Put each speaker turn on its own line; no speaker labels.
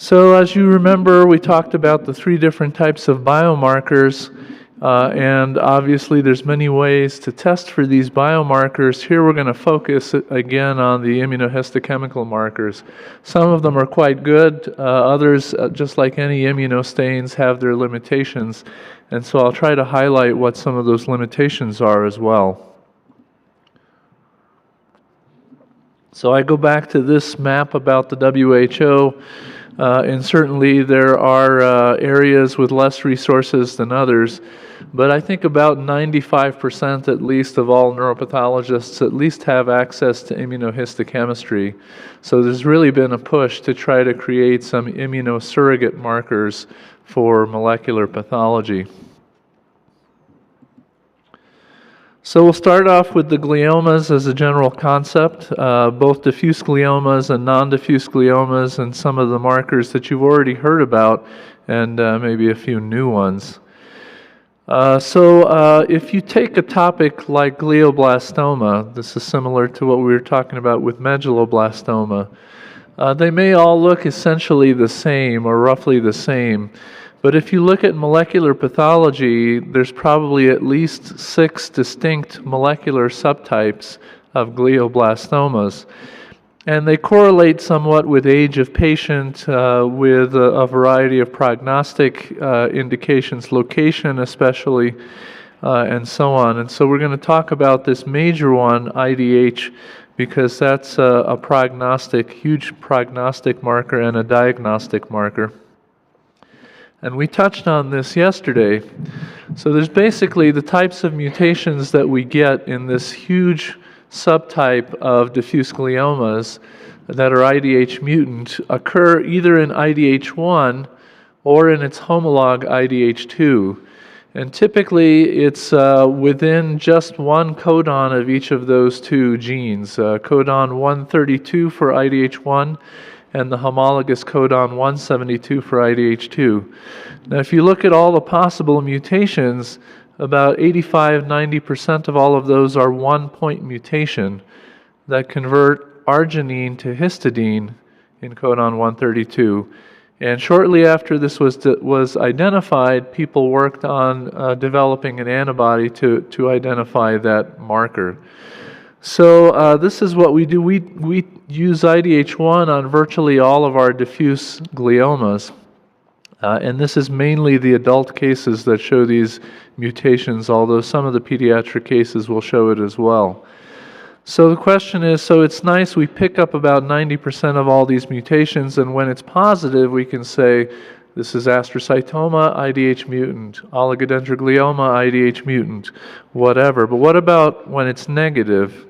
So as you remember, we talked about the three different types of biomarkers, and obviously there's many ways to test for these biomarkers. Here we're going to focus again on the immunohistochemical markers. Some of them are quite good, others, just like any immunostains, have their limitations, and so I'll try to highlight what some of those limitations are as well. So I go back to this map about the WHO. And certainly there are areas with less resources than others, but I think about 95% at least of all neuropathologists at least have access to immunohistochemistry. So there's really been a push to try to create some immunosurrogate markers for molecular pathology. So we'll start off with the gliomas as a general concept, both diffuse gliomas and non-diffuse gliomas, and some of the markers that you've already heard about, and maybe a few new ones. If you take a topic like glioblastoma, this is similar to what we were talking about with medulloblastoma, they may all look essentially the same or roughly the same. But if you look at molecular pathology, there's probably at least 6 distinct molecular subtypes of glioblastomas. And they correlate somewhat with age of patient, with a variety of prognostic indications, location especially, and so on. And so we're going to talk about this major one, IDH, because that's a prognostic, huge prognostic marker and a diagnostic marker. And we touched on this yesterday. So there's basically the types of mutations that we get in this huge subtype of diffuse gliomas that are IDH mutant occur either in IDH1 or in its homologue IDH2. And typically it's within just one codon of each of those two genes, codon 132 for IDH1 and the homologous codon 172 for IDH2. Now if you look at all the possible mutations, about 85–90% of all of those are one-point mutation that convert arginine to histidine in codon 132. And shortly after this was identified, people worked on developing an antibody to identify that marker. So this is what we do. We use IDH1 on virtually all of our diffuse gliomas. And this is mainly the adult cases that show these mutations, although some of the pediatric cases will show it as well. So the question is, so it's nice we pick up about 90% of all these mutations, and when it's positive, we can say, this is astrocytoma, IDH mutant, oligodendroglioma, IDH mutant, whatever. But what about when it's negative?